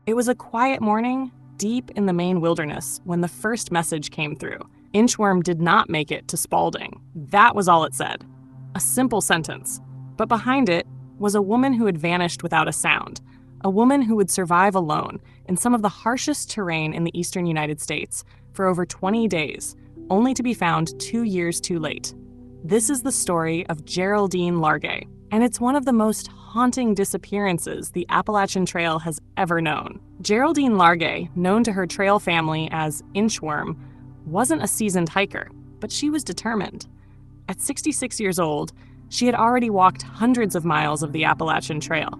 It was a quiet morning, deep in the Maine wilderness, when the first message came through. Inchworm did not make it to Spalding. That was all it said. A simple sentence. But behind it was a woman who had vanished without a sound. A woman who would survive alone in some of the harshest terrain in the eastern United States for over 20 days, only to be found 2 years too late. This is the story of Geraldine Largay, and it's one of the most haunting disappearances the Appalachian Trail has ever known. Geraldine Largay, known to her trail family as Inchworm, wasn't a seasoned hiker, but she was determined. At 66 years old, she had already walked hundreds of miles of the Appalachian Trail.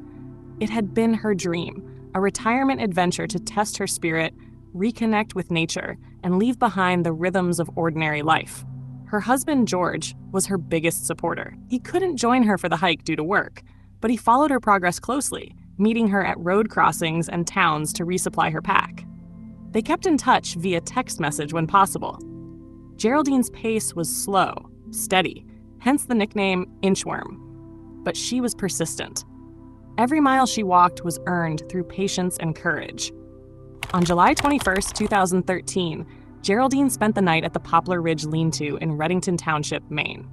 It had been her dream, a retirement adventure to test her spirit, reconnect with nature, and leave behind the rhythms of ordinary life. Her husband, George, was her biggest supporter. He couldn't join her for the hike due to work, but he followed her progress closely, meeting her at road crossings and towns to resupply her pack. They kept in touch via text message when possible. Geraldine's pace was slow, steady, hence the nickname Inchworm. But she was persistent. Every mile she walked was earned through patience and courage. On July 21st, 2013, Geraldine spent the night at the Poplar Ridge Lean-To in Reddington Township, Maine.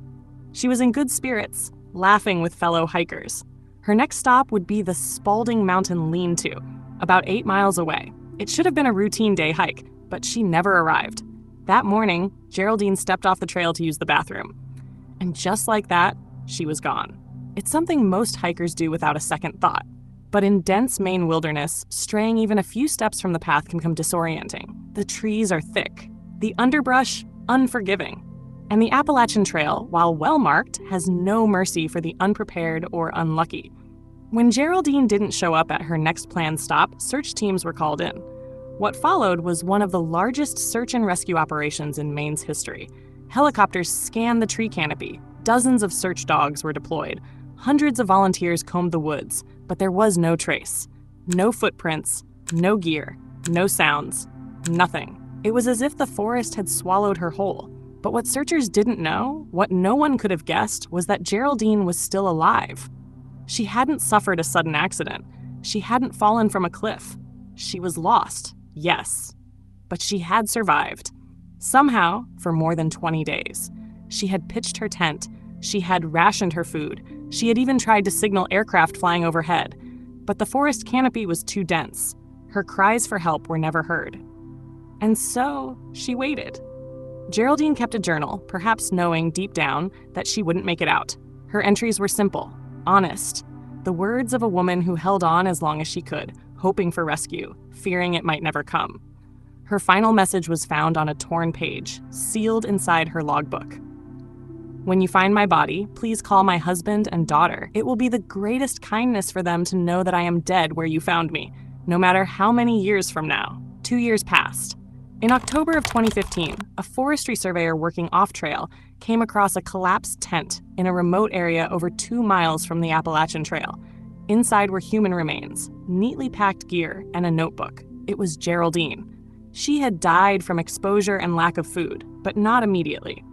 She was in good spirits, laughing with fellow hikers. Her next stop would be the Spalding Mountain Lean-To, about 8 miles away. It should have been a routine day hike, but she never arrived. That morning, Geraldine stepped off the trail to use the bathroom. And just like that, she was gone. It's something most hikers do without a second thought. But in dense Maine wilderness, straying even a few steps from the path can become disorienting. The trees are thick, the underbrush unforgiving. And the Appalachian Trail, while well-marked, has no mercy for the unprepared or unlucky. When Geraldine didn't show up at her next planned stop, search teams were called in. What followed was one of the largest search and rescue operations in Maine's history. Helicopters scanned the tree canopy, dozens of search dogs were deployed, hundreds of volunteers combed the woods, but there was no trace. No footprints, no gear, no sounds, nothing. It was as if the forest had swallowed her whole. But what searchers didn't know, what no one could have guessed, was that Geraldine was still alive. She hadn't suffered a sudden accident. She hadn't fallen from a cliff. She was lost, yes, but she had survived. Somehow, for more than 20 days. She had pitched her tent. She had rationed her food. She had even tried to signal aircraft flying overhead. But the forest canopy was too dense. Her cries for help were never heard. And so, she waited. Geraldine kept a journal, perhaps knowing deep down that she wouldn't make it out. Her entries were simple, honest. The words of a woman who held on as long as she could, hoping for rescue, fearing it might never come. Her final message was found on a torn page, sealed inside her logbook. When you find my body, please call my husband and daughter. It will be the greatest kindness for them to know that I am dead where you found me, no matter how many years from now. 2 years passed. In October of 2015, a forestry surveyor working off-trail came across a collapsed tent in a remote area over 2 miles from the Appalachian Trail. Inside were human remains, neatly packed gear, and a notebook. It was Geraldine. She had died from exposure and lack of food, but not immediately.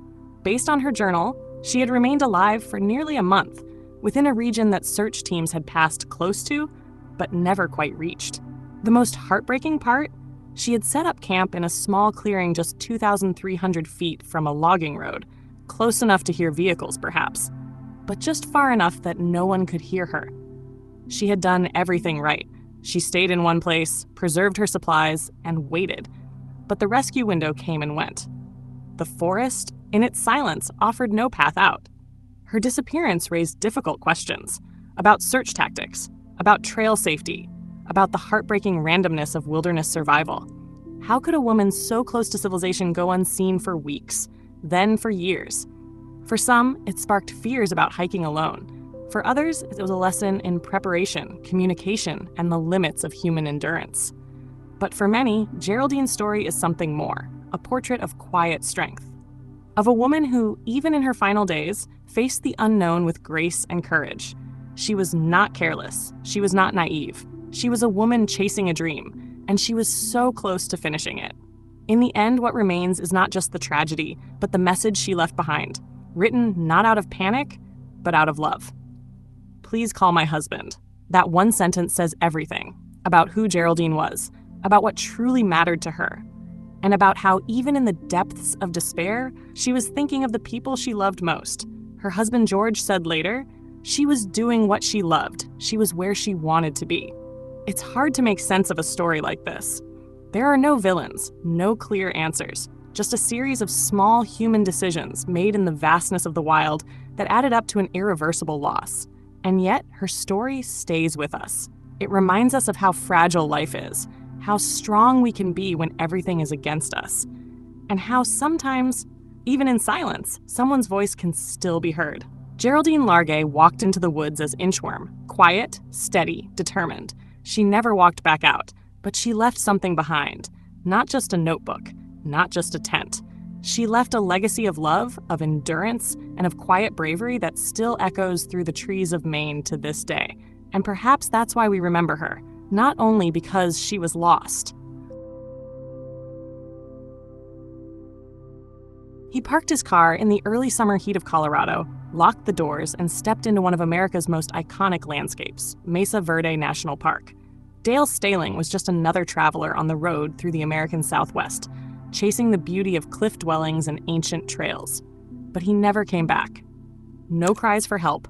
Based on her journal, she had remained alive for nearly a month, within a region that search teams had passed close to, but never quite reached. The most heartbreaking part? She had set up camp in a small clearing just 2,300 feet from a logging road, close enough to hear vehicles perhaps, but just far enough that no one could hear her. She had done everything right. She stayed in one place, preserved her supplies, and waited. But the rescue window came and went. The forest, in its silence, offered no path out. Her disappearance raised difficult questions about search tactics, about trail safety, about the heartbreaking randomness of wilderness survival. How could a woman so close to civilization go unseen for weeks, then for years? For some, it sparked fears about hiking alone. For others, it was a lesson in preparation, communication, and the limits of human endurance. But for many, Geraldine's story is something more, a portrait of quiet strength. Of a woman who, even in her final days, faced the unknown with grace and courage. She was not careless. She was not naive. She was a woman chasing a dream, and she was so close to finishing it. In the end, what remains is not just the tragedy, but the message she left behind, written not out of panic, but out of love. Please call my husband. That one sentence says everything. about who Geraldine was, about what truly mattered to her, and about how even in the depths of despair, she was thinking of the people she loved most. Her husband George said later, she was doing what she loved. She was where she wanted to be. It's hard to make sense of a story like this. There are no villains, no clear answers, just a series of small human decisions made in the vastness of the wild that added up to an irreversible loss. And yet, her story stays with us. It reminds us of how fragile life is, how strong we can be when everything is against us, and how sometimes, even in silence, someone's voice can still be heard. Geraldine Largay walked into the woods as Inchworm, quiet, steady, determined. She never walked back out, but she left something behind. Not just a notebook, not just a tent. She left a legacy of love, of endurance, and of quiet bravery that still echoes through the trees of Maine to this day. And perhaps that's why we remember her, not only because she was lost. He parked his car in the early summer heat of Colorado, locked the doors, and stepped into one of America's most iconic landscapes, Mesa Verde National Park. Dale Stehling was just another traveler on the road through the American Southwest, chasing the beauty of cliff dwellings and ancient trails. But he never came back. No cries for help,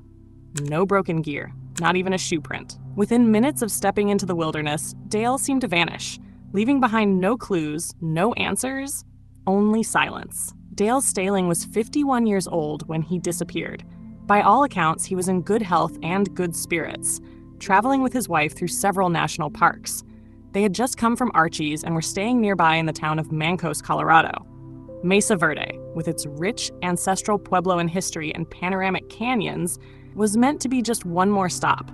no broken gear, not even a shoe print. Within minutes of stepping into the wilderness, Dale seemed to vanish, leaving behind no clues, no answers, only silence. Dale Stehling was 51 years old when he disappeared. By all accounts, he was in good health and good spirits, traveling with his wife through several national parks. They had just come from Archie's and were staying nearby in the town of Mancos, Colorado. Mesa Verde, with its rich ancestral Puebloan history and panoramic canyons, was meant to be just one more stop.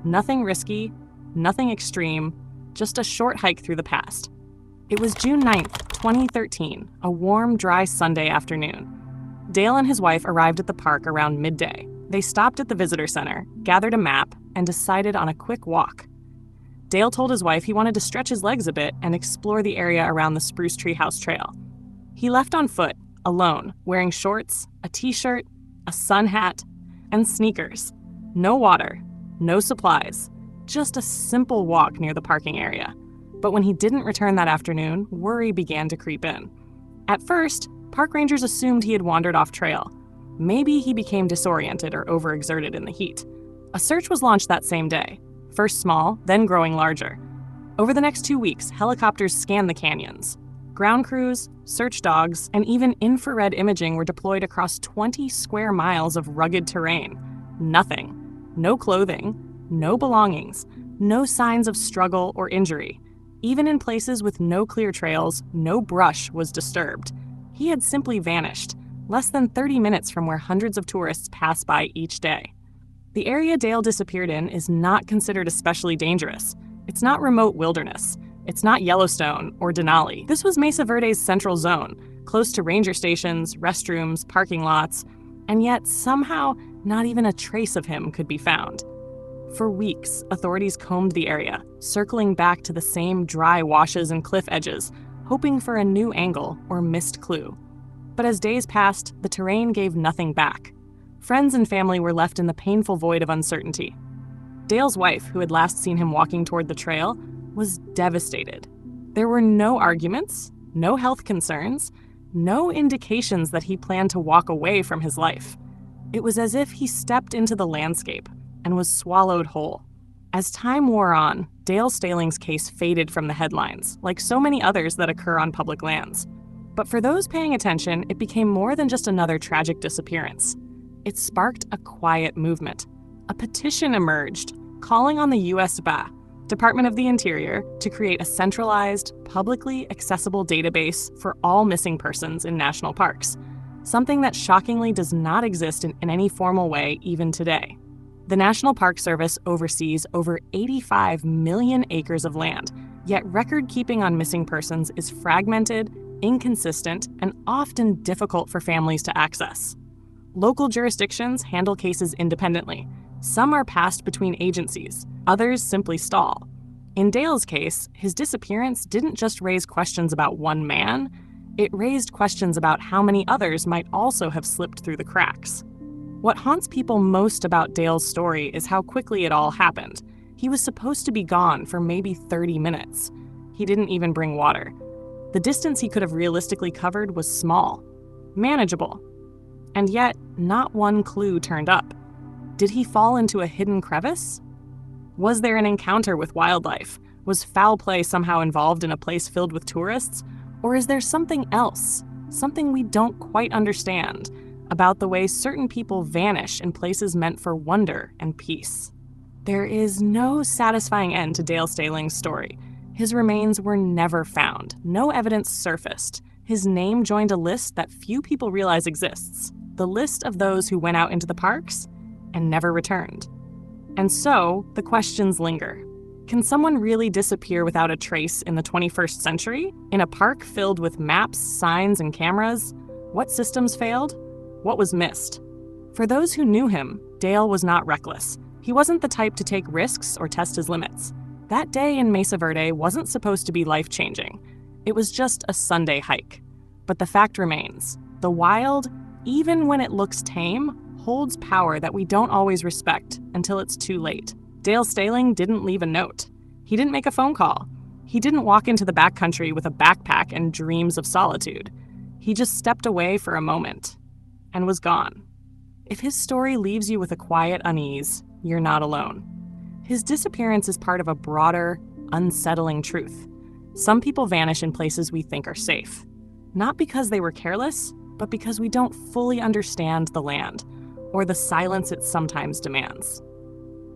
Nothing risky, nothing extreme, just a short hike through the past. It was June 9th, 2013, a warm, dry Sunday afternoon. Dale and his wife arrived at the park around midday. They stopped at the visitor center, gathered a map, and decided on a quick walk. Dale told his wife he wanted to stretch his legs a bit and explore the area around the Spruce Tree House Trail. He left on foot, alone, wearing shorts, a t-shirt, a sun hat, and sneakers. No water, no supplies, just a simple walk near the parking area. But when he didn't return that afternoon, worry began to creep in. At first, park rangers assumed he had wandered off trail. Maybe he became disoriented or overexerted in the heat. A search was launched that same day, first small, then growing larger. Over the next 2 weeks, helicopters scanned the canyons. Ground crews, search dogs, and even infrared imaging were deployed across 20 square miles of rugged terrain. Nothing. No clothing, no belongings, no signs of struggle or injury. Even in places with no clear trails, no brush was disturbed. He had simply vanished, less than 30 minutes from where hundreds of tourists pass by each day. The area Dale disappeared in is not considered especially dangerous. It's not remote wilderness. It's not Yellowstone or Denali. This was Mesa Verde's central zone, close to ranger stations, restrooms, parking lots, and yet somehow not even a trace of him could be found. For weeks, authorities combed the area, circling back to the same dry washes and cliff edges, hoping for a new angle or missed clue. But as days passed, the terrain gave nothing back. Friends and family were left in the painful void of uncertainty. Dale's wife, who had last seen him walking toward the trail, was devastated. There were no arguments, no health concerns, no indications that he planned to walk away from his life. It was as if he stepped into the landscape and was swallowed whole. As time wore on, Dale Stehling's case faded from the headlines, like so many others that occur on public lands. But for those paying attention, it became more than just another tragic disappearance. It sparked a quiet movement. A petition emerged, calling on the U.S. Department of the Interior, to create a centralized, publicly accessible database for all missing persons in national parks, something that shockingly does not exist in any formal way even today. The National Park Service oversees over 85 million acres of land, yet record-keeping on missing persons is fragmented, inconsistent, and often difficult for families to access. Local jurisdictions handle cases independently. Some are passed between agencies, others simply stall. In Dale's case, his disappearance didn't just raise questions about one man, it raised questions about how many others might also have slipped through the cracks. What haunts people most about Dale's story is how quickly it all happened. He was supposed to be gone for maybe 30 minutes. He didn't even bring water. The distance he could have realistically covered was small, manageable. And yet, not one clue turned up. Did he fall into a hidden crevice? Was there an encounter with wildlife? Was foul play somehow involved in a place filled with tourists? Or is there something else, something we don't quite understand, about the way certain people vanish in places meant for wonder and peace? There is no satisfying end to Dahl Stehling's story. His remains were never found. No evidence surfaced. His name joined a list that few people realize exists, the list of those who went out into the parks and never returned. And so, the questions linger. Can someone really disappear without a trace in the 21st century? In a park filled with maps, signs, and cameras? What systems failed? What was missed? For those who knew him, Dahl was not reckless. He wasn't the type to take risks or test his limits. That day in Mesa Verde wasn't supposed to be life-changing. It was just a Sunday hike. But the fact remains, the wild, even when it looks tame, holds power that we don't always respect until it's too late. Dahl Stehling didn't leave a note. He didn't make a phone call. He didn't walk into the backcountry with a backpack and dreams of solitude. He just stepped away for a moment and was gone. If his story leaves you with a quiet unease, you're not alone. His disappearance is part of a broader, unsettling truth. Some people vanish in places we think are safe, not because they were careless, but because we don't fully understand the land or the silence it sometimes demands.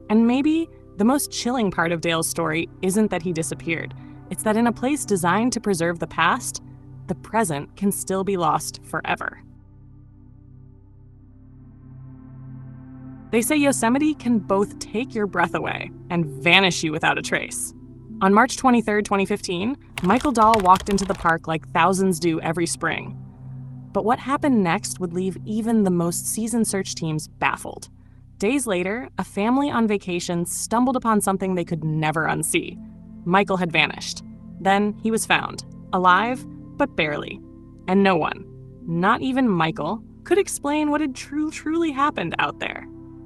And maybe the most chilling part of Dahl's story isn't that he disappeared. It's that in a place designed to preserve the past, the present can still be lost forever. They say Yosemite can both take your breath away and vanish you without a trace. On March 23, 2015, Michael Dahl walked into the park like thousands do every spring. But what happened next would leave even the most seasoned search teams baffled. Days later, a family on vacation stumbled upon something they could never unsee. Michael had vanished. Then he was found, alive, but barely. And no one, not even Michael, could explain what had truly happened out there.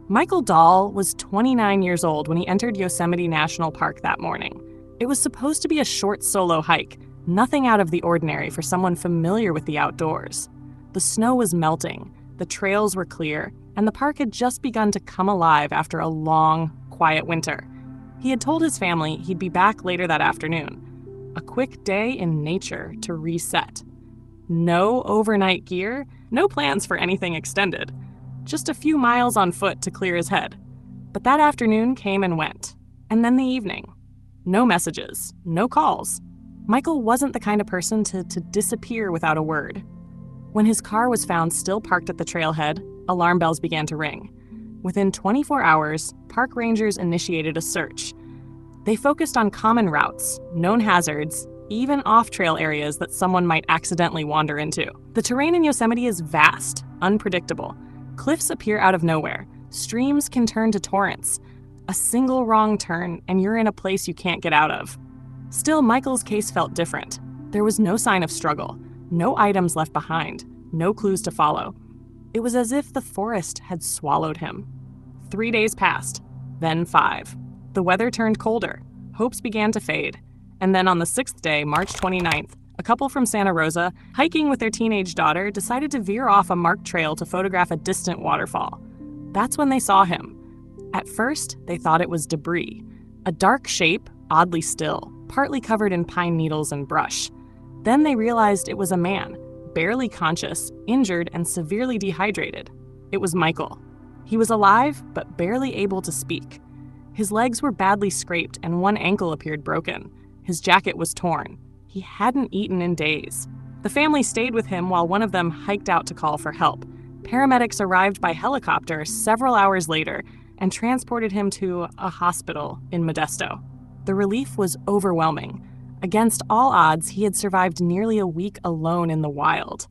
Michael Dahl was 29 years old when he entered Yosemite National Park that morning. It was supposed to be a short solo hike, nothing out of the ordinary for someone familiar with the outdoors. The snow was melting, the trails were clear, and the park had just begun to come alive after a long, quiet winter. He had told his family he'd be back later that afternoon. A quick day in nature to reset. No overnight gear, no plans for anything extended. Just a few miles on foot to clear his head. But that afternoon came and went. And then the evening. No messages, no calls. Michael wasn't the kind of person to disappear without a word. When his car was found still parked at the trailhead, alarm bells began to ring. Within 24 hours, park rangers initiated a search. They focused on common routes, known hazards, even off-trail areas that someone might accidentally wander into. The terrain in Yosemite is vast, unpredictable. Cliffs appear out of nowhere. Streams can turn to torrents. A single wrong turn, and you're in a place you can't get out of. Still, Michael's case felt different. There was no sign of struggle, no items left behind, no clues to follow. It was as if the forest had swallowed him. 3 days passed, then 5. The weather turned colder, hopes began to fade, and then on the 6th day, March 29th, a couple from Santa Rosa, hiking with their teenage daughter, decided to veer off a marked trail to photograph a distant waterfall. That's when they saw him. At first, they thought it was debris, a dark shape, oddly still, partly covered in pine needles and brush. Then they realized it was a man, barely conscious, injured, and severely dehydrated. It was Michael. He was alive, but barely able to speak. His legs were badly scraped, and one ankle appeared broken. His jacket was torn. He hadn't eaten in days. The family stayed with him while one of them hiked out to call for help. Paramedics arrived by helicopter several hours later and transported him to a hospital in Modesto. The relief was overwhelming. Against all odds, he had survived nearly a week alone in the wild.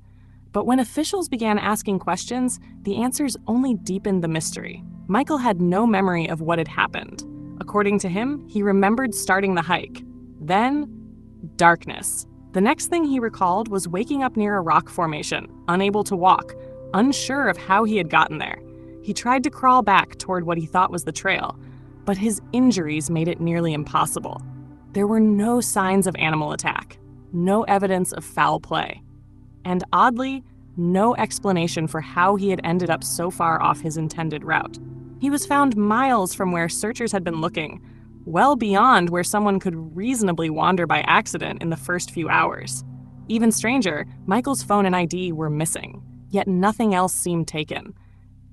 But when officials began asking questions, the answers only deepened the mystery. Michael had no memory of what had happened. According to him, he remembered starting the hike. Then, darkness. The next thing he recalled was waking up near a rock formation, unable to walk, unsure of how he had gotten there. He tried to crawl back toward what he thought was the trail, but his injuries made it nearly impossible. There were no signs of animal attack, no evidence of foul play, and oddly, no explanation for how he had ended up so far off his intended route. He was found miles from where searchers had been looking, well beyond where someone could reasonably wander by accident in the first few hours. Even stranger, Michael's phone and ID were missing, yet nothing else seemed taken.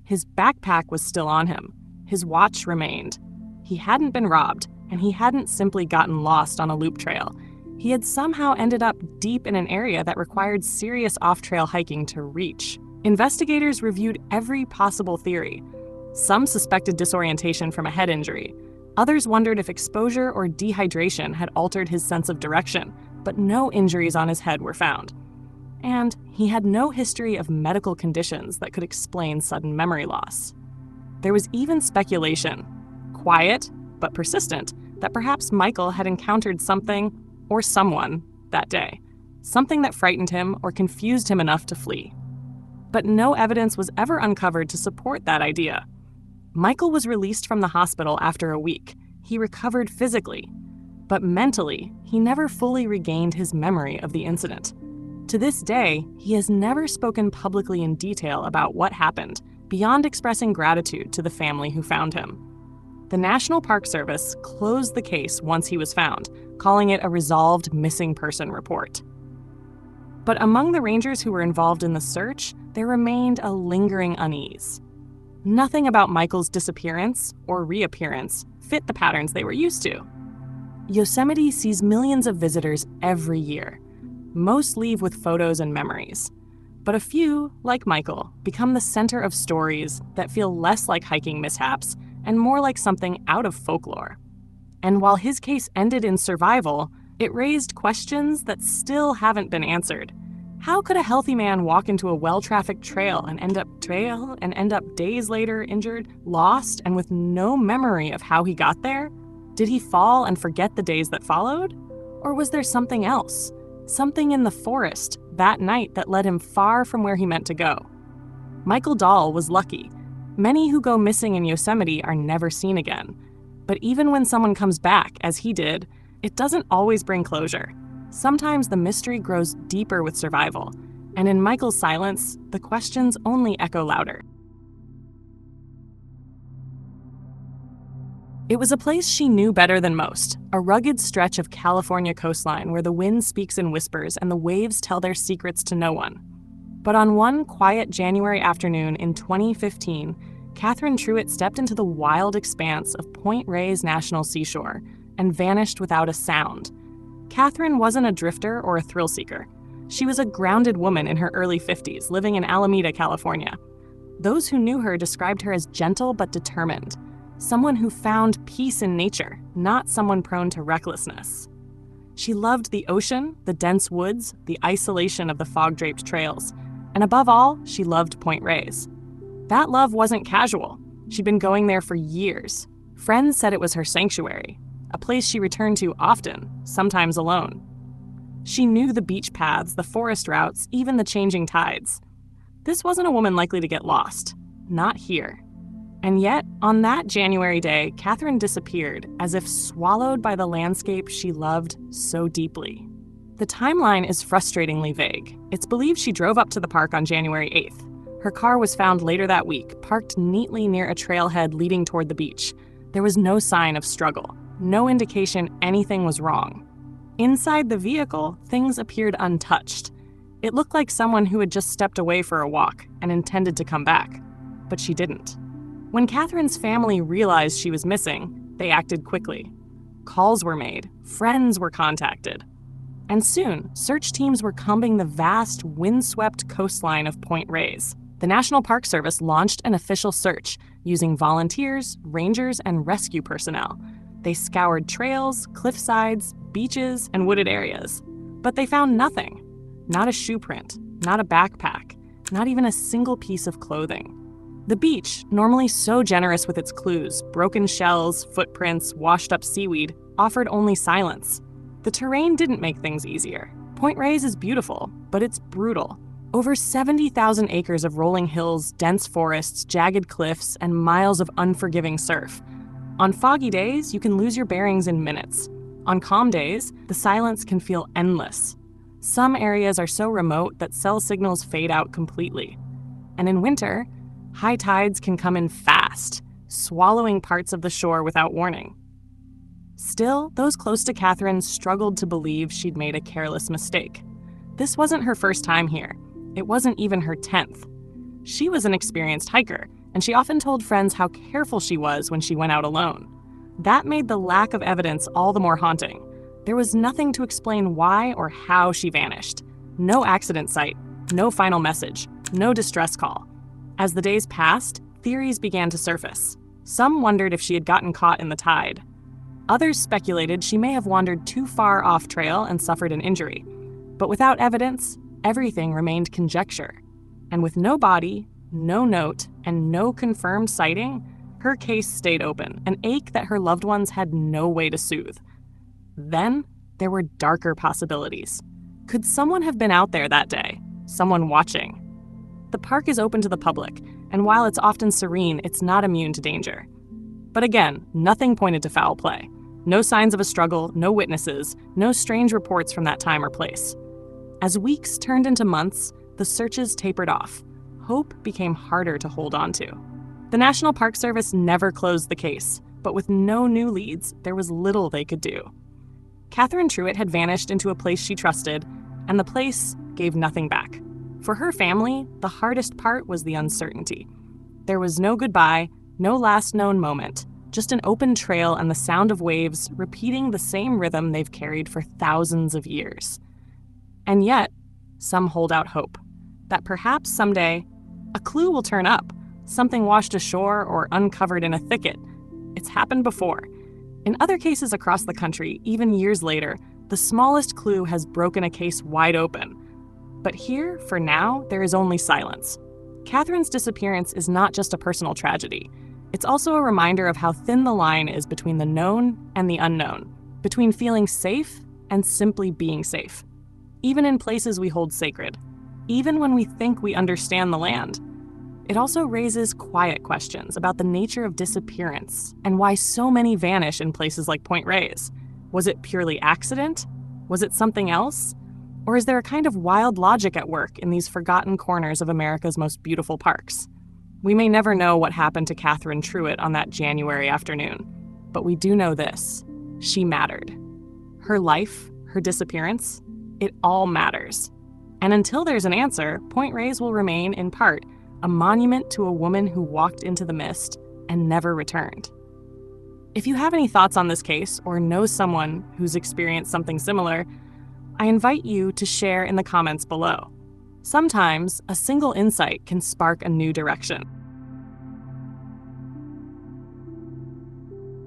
His backpack was still on him. His watch remained. He hadn't been robbed, and he hadn't simply gotten lost on a loop trail. He had somehow ended up deep in an area that required serious off-trail hiking to reach. Investigators reviewed every possible theory. Some suspected disorientation from a head injury. Others wondered if exposure or dehydration had altered his sense of direction, but no injuries on his head were found. And he had no history of medical conditions that could explain sudden memory loss. There was even speculation, quiet but persistent, that perhaps Michael had encountered something or someone that day, something that frightened him or confused him enough to flee. But no evidence was ever uncovered to support that idea. Michael was released from the hospital after a week. He recovered physically, but mentally, he never fully regained his memory of the incident. To this day, he has never spoken publicly in detail about what happened, beyond expressing gratitude to the family who found him. The National Park Service closed the case once he was found, calling it a resolved missing person report. But among the rangers who were involved in the search, there remained a lingering unease. Nothing about Michael's disappearance or reappearance fit the patterns they were used to. Yosemite sees millions of visitors every year. Most leave with photos and memories. But a few, like Michael, become the center of stories that feel less like hiking mishaps and more like something out of folklore. And while his case ended in survival, it raised questions that still haven't been answered. How could a healthy man walk into a well-trafficked trail and end up days later injured, lost, and with no memory of how he got there? Did he fall and forget the days that followed? Or was there something else? Something in the forest that night that led him far from where he meant to go? Michael Dahl was lucky. Many who go missing in Yosemite are never seen again. But even when someone comes back, as he did, it doesn't always bring closure. Sometimes the mystery grows deeper with survival, and in Michael's silence, the questions only echo louder. It was a place she knew better than most, a rugged stretch of California coastline where the wind speaks in whispers and the waves tell their secrets to no one. But on one quiet January afternoon in 2015, Katherine Truitt stepped into the wild expanse of Point Reyes National Seashore and vanished without a sound. Katherine wasn't a drifter or a thrill seeker. She was a grounded woman in her early 50s, living in Alameda, California. Those who knew her described her as gentle but determined, someone who found peace in nature, not someone prone to recklessness. She loved the ocean, the dense woods, the isolation of the fog-draped trails, and above all, she loved Point Reyes. That love wasn't casual. She'd been going there for years. Friends said it was her sanctuary, a place she returned to often, sometimes alone. She knew the beach paths, the forest routes, even the changing tides. This wasn't a woman likely to get lost. Not here. And yet, on that January day, Katherine disappeared, as if swallowed by the landscape she loved so deeply. The timeline is frustratingly vague. It's believed she drove up to the park on January 8th. Her car was found later that week, parked neatly near a trailhead leading toward the beach. There was no sign of struggle, no indication anything was wrong. Inside the vehicle, things appeared untouched. It looked like someone who had just stepped away for a walk and intended to come back, but she didn't. When Katherine's family realized she was missing, they acted quickly. Calls were made, friends were contacted. And soon, search teams were combing the vast, windswept coastline of Point Reyes. The National Park Service launched an official search using volunteers, rangers, and rescue personnel. They scoured trails, cliffsides, beaches, and wooded areas. But they found nothing. Not a shoe print, not a backpack, not even a single piece of clothing. The beach, normally so generous with its clues, broken shells, footprints, washed-up seaweed, offered only silence. The terrain didn't make things easier. Point Reyes is beautiful, but it's brutal. Over 70,000 acres of rolling hills, dense forests, jagged cliffs, and miles of unforgiving surf. On foggy days, you can lose your bearings in minutes. On calm days, the silence can feel endless. Some areas are so remote that cell signals fade out completely. And in winter, high tides can come in fast, swallowing parts of the shore without warning. Still, those close to Katherine struggled to believe she'd made a careless mistake. This wasn't her first time here. It wasn't even her 10th. She was an experienced hiker, and she often told friends how careful she was when she went out alone. That made the lack of evidence all the more haunting. There was nothing to explain why or how she vanished. No accident site, no final message, no distress call. As the days passed, theories began to surface. Some wondered if she had gotten caught in the tide. Others speculated she may have wandered too far off trail and suffered an injury. But without evidence, everything remained conjecture. And with no body, no note, and no confirmed sighting, her case stayed open, an ache that her loved ones had no way to soothe. Then, there were darker possibilities. Could someone have been out there that day? Someone watching? The park is open to the public, and while it's often serene, it's not immune to danger. But again, nothing pointed to foul play. No signs of a struggle, no witnesses, no strange reports from that time or place. As weeks turned into months, the searches tapered off. Hope became harder to hold on to. The National Park Service never closed the case, but with no new leads, there was little they could do. Katherine Truitt had vanished into a place she trusted, and the place gave nothing back. For her family, the hardest part was the uncertainty. There was no goodbye, no last known moment, just an open trail and the sound of waves repeating the same rhythm they've carried for thousands of years. And yet, some hold out hope that perhaps someday a clue will turn up, something washed ashore or uncovered in a thicket. It's happened before. In other cases across the country, even years later, the smallest clue has broken a case wide open. But here, for now, there is only silence. Katherine's disappearance is not just a personal tragedy. It's also a reminder of how thin the line is between the known and the unknown, between feeling safe and simply being safe. Even in places we hold sacred, even when we think we understand the land. It also raises quiet questions about the nature of disappearance and why so many vanish in places like Point Reyes. Was it purely accident? Was it something else? Or is there a kind of wild logic at work in these forgotten corners of America's most beautiful parks? We may never know what happened to Katherine Truitt on that January afternoon, but we do know this: she mattered. Her life, her disappearance, it all matters. And until there's an answer, Point Reyes will remain, in part, a monument to a woman who walked into the mist and never returned. If you have any thoughts on this case or know someone who's experienced something similar, I invite you to share in the comments below. Sometimes a single insight can spark a new direction.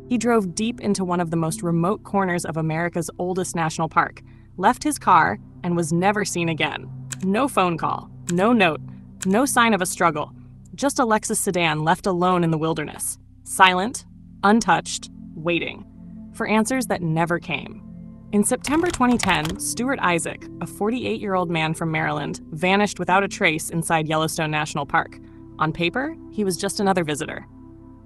He drove deep into one of the most remote corners of America's oldest national park, left his car, and was never seen again. No phone call, no note, no sign of a struggle, just a Lexus sedan left alone in the wilderness, silent, untouched, waiting for answers that never came. In September 2010, Stuart Isaac, a 48-year-old man from Maryland, vanished without a trace inside Yellowstone National Park. On paper, he was just another visitor.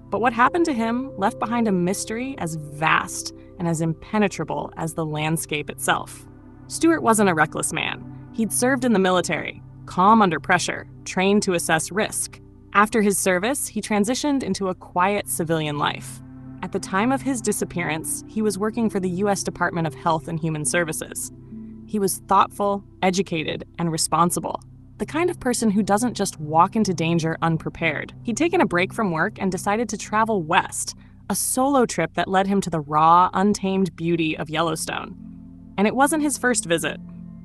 But what happened to him left behind a mystery as vast and as impenetrable as the landscape itself. Stuart wasn't a reckless man. He'd served in the military, calm under pressure, trained to assess risk. After his service, he transitioned into a quiet civilian life. At the time of his disappearance, he was working for the U.S. Department of Health and Human Services. He was thoughtful, educated, and responsible. The kind of person who doesn't just walk into danger unprepared. He'd taken a break from work and decided to travel west, a solo trip that led him to the raw, untamed beauty of Yellowstone. And it wasn't his first visit.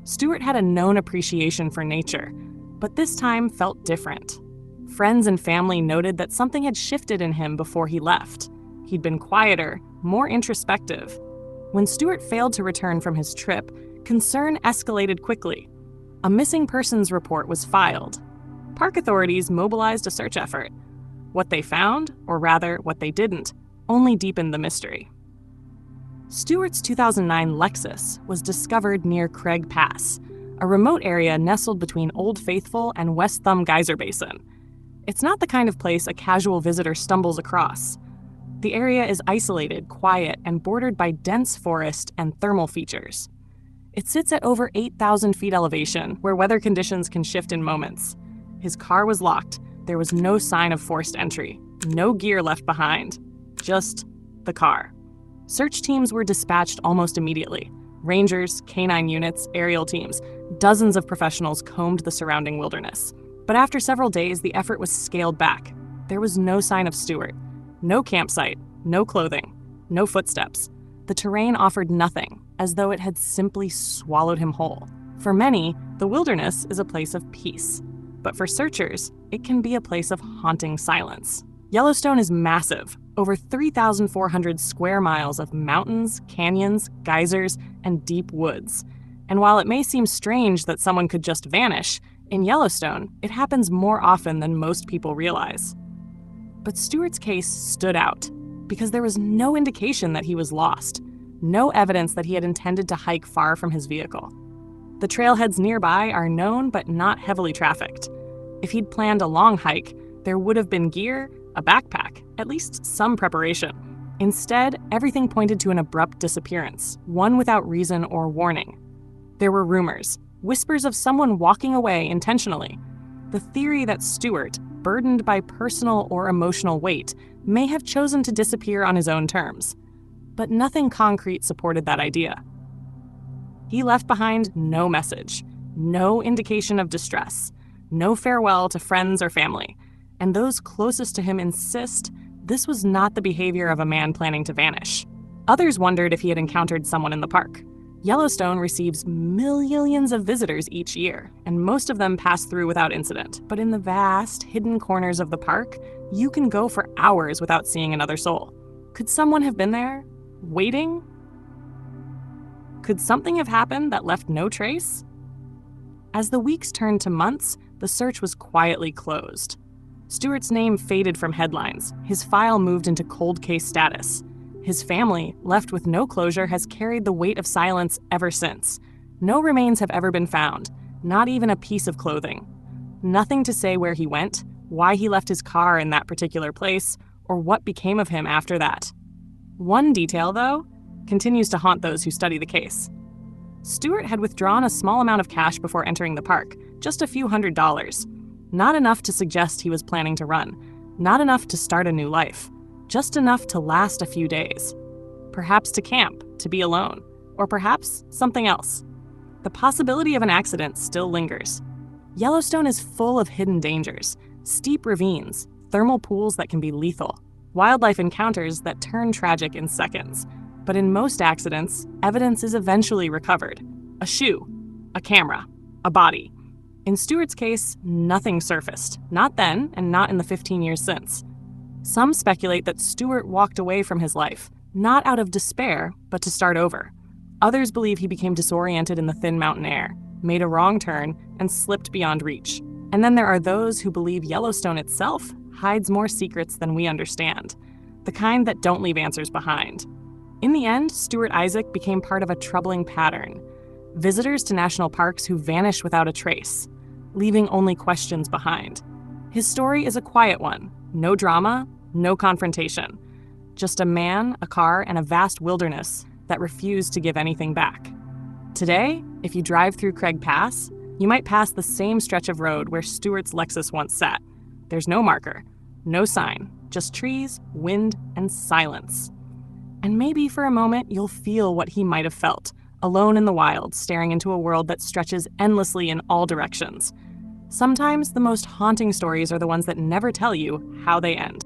Stuart had a known appreciation for nature, but this time felt different. Friends and family noted that something had shifted in him before he left. He'd been quieter, more introspective. When Stuart failed to return from his trip, concern escalated quickly. A missing persons report was filed. Park authorities mobilized a search effort. What they found, or rather what they didn't, only deepened the mystery. Stuart's 2009 Lexus was discovered near Craig Pass, a remote area nestled between Old Faithful and West Thumb Geyser Basin. It's not the kind of place a casual visitor stumbles across. The area is isolated, quiet, and bordered by dense forest and thermal features. It sits at over 8,000 feet elevation, where weather conditions can shift in moments. His car was locked. There was no sign of forced entry. No gear left behind. Just the car. Search teams were dispatched almost immediately. Rangers, canine units, aerial teams, dozens of professionals combed the surrounding wilderness. But after several days, the effort was scaled back. There was no sign of Stuart. No campsite, no clothing, no footsteps. The terrain offered nothing, as though it had simply swallowed him whole. For many, the wilderness is a place of peace. But for searchers, it can be a place of haunting silence. Yellowstone is massive, over 3,400 square miles of mountains, canyons, geysers, and deep woods. And while it may seem strange that someone could just vanish, in Yellowstone, it happens more often than most people realize. But Stuart's case stood out because there was no indication that he was lost, no evidence that he had intended to hike far from his vehicle. The trailheads nearby are known but not heavily trafficked. If he'd planned a long hike, there would have been gear, a backpack, at least some preparation. Instead, everything pointed to an abrupt disappearance, one without reason or warning. There were rumors, whispers of someone walking away intentionally. The theory that Stuart, burdened by personal or emotional weight, may have chosen to disappear on his own terms. But nothing concrete supported that idea. He left behind no message, no indication of distress, no farewell to friends or family, and those closest to him insist this was not the behavior of a man planning to vanish. Others wondered if he had encountered someone in the park. Yellowstone receives millions of visitors each year, and most of them pass through without incident. But in the vast, hidden corners of the park, you can go for hours without seeing another soul. Could someone have been there, waiting? Could something have happened that left no trace? As the weeks turned to months, the search was quietly closed. Stuart's name faded from headlines. His file moved into cold case status. His family, left with no closure, has carried the weight of silence ever since. No remains have ever been found, not even a piece of clothing. Nothing to say where he went, why he left his car in that particular place, or what became of him after that. One detail, though, continues to haunt those who study the case. Stuart had withdrawn a small amount of cash before entering the park, just a few $100s. Not enough to suggest he was planning to run, not enough to start a new life. Just enough to last a few days. Perhaps to camp, to be alone, or perhaps something else. The possibility of an accident still lingers. Yellowstone is full of hidden dangers, steep ravines, thermal pools that can be lethal, wildlife encounters that turn tragic in seconds. But in most accidents, evidence is eventually recovered. A shoe, a camera, a body. In Stuart's case, nothing surfaced, not then and not in the 15 years since. Some speculate that Stuart walked away from his life, not out of despair, but to start over. Others believe he became disoriented in the thin mountain air, made a wrong turn, and slipped beyond reach. And then there are those who believe Yellowstone itself hides more secrets than we understand, the kind that don't leave answers behind. In the end, Stuart Isaac became part of a troubling pattern. Visitors to national parks who vanish without a trace, leaving only questions behind. His story is a quiet one, no drama, no confrontation. Just a man, a car, and a vast wilderness that refused to give anything back. Today, if you drive through Craig Pass, you might pass the same stretch of road where Stuart's Lexus once sat. There's no marker, no sign, just trees, wind, and silence. And maybe for a moment you'll feel what he might have felt, alone in the wild, staring into a world that stretches endlessly in all directions. Sometimes the most haunting stories are the ones that never tell you how they end.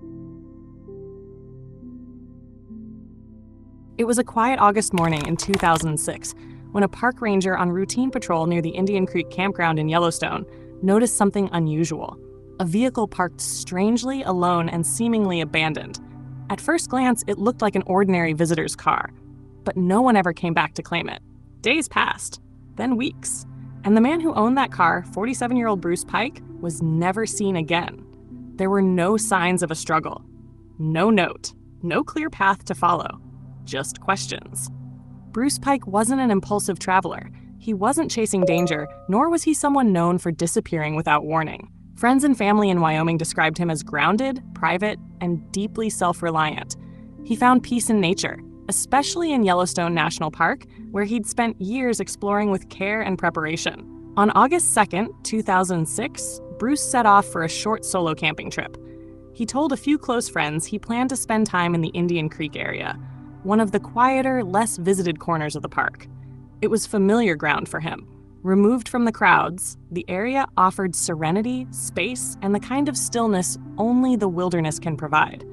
It was a quiet August morning in 2006 when a park ranger on routine patrol near the Indian Creek campground in Yellowstone noticed something unusual. A vehicle parked strangely alone and seemingly abandoned. At first glance, it looked like an ordinary visitor's car, but no one ever came back to claim it. Days passed, then weeks, and the man who owned that car, 47-year-old Bruce Pike, was never seen again. There were no signs of a struggle, no note, no clear path to follow. Just questions. Bruce Pike wasn't an impulsive traveler. He wasn't chasing danger, nor was he someone known for disappearing without warning. Friends and family in Wyoming described him as grounded, private, and deeply self-reliant. He found peace in nature, especially in Yellowstone National Park, where he'd spent years exploring with care and preparation. On August 2nd, 2006, Bruce set off for a short solo camping trip. He told a few close friends he planned to spend time in the Indian Creek area, one of the quieter, less visited corners of the park. It was familiar ground for him. Removed from the crowds, the area offered serenity, space, and the kind of stillness only the wilderness can provide.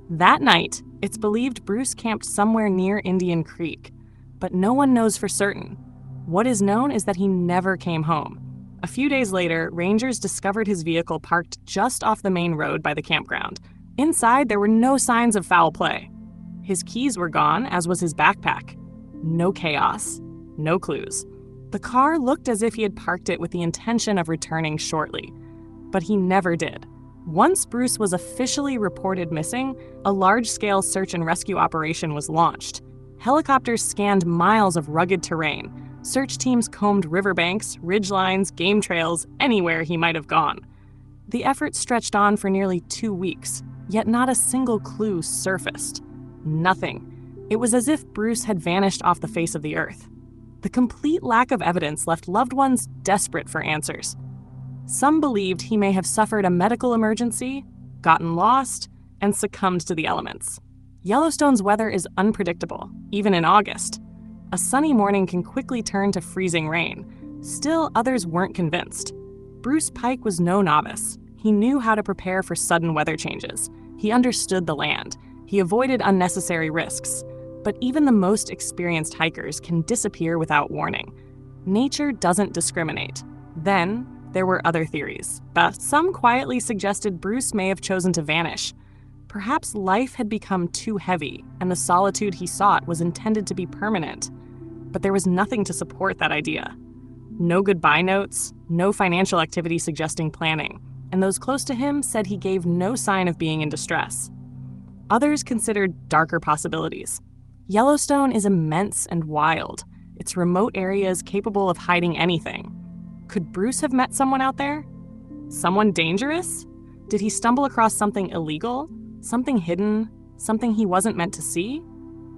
That night, it's believed Bruce camped somewhere near Indian Creek, but no one knows for certain. What is known is that he never came home. A few days later, rangers discovered his vehicle parked just off the main road by the campground. Inside, there were no signs of foul play. His keys were gone, as was his backpack. No chaos, no clues. The car looked as if he had parked it with the intention of returning shortly, but he never did. Once Bruce was officially reported missing, a large-scale search and rescue operation was launched. Helicopters scanned miles of rugged terrain. Search teams combed riverbanks, ridgelines, game trails, anywhere he might have gone. The effort stretched on for nearly 2 weeks, yet not a single clue surfaced. Nothing. It was as if Bruce had vanished off the face of the earth. The complete lack of evidence left loved ones desperate for answers. Some believed he may have suffered a medical emergency, gotten lost, and succumbed to the elements. Yellowstone's weather is unpredictable, even in August. A sunny morning can quickly turn to freezing rain. Still, others weren't convinced. Bruce Pike was no novice. He knew how to prepare for sudden weather changes. He understood the land. He avoided unnecessary risks. But even the most experienced hikers can disappear without warning. Nature doesn't discriminate. Then, there were other theories. But some quietly suggested Bruce may have chosen to vanish. Perhaps life had become too heavy, and the solitude he sought was intended to be permanent. But there was nothing to support that idea. No goodbye notes, no financial activity suggesting planning, and those close to him said he gave no sign of being in distress. Others considered darker possibilities. Yellowstone is immense and wild, its remote areas capable of hiding anything. Could Bruce have met someone out there? Someone dangerous? Did he stumble across something illegal? Something hidden? Something he wasn't meant to see?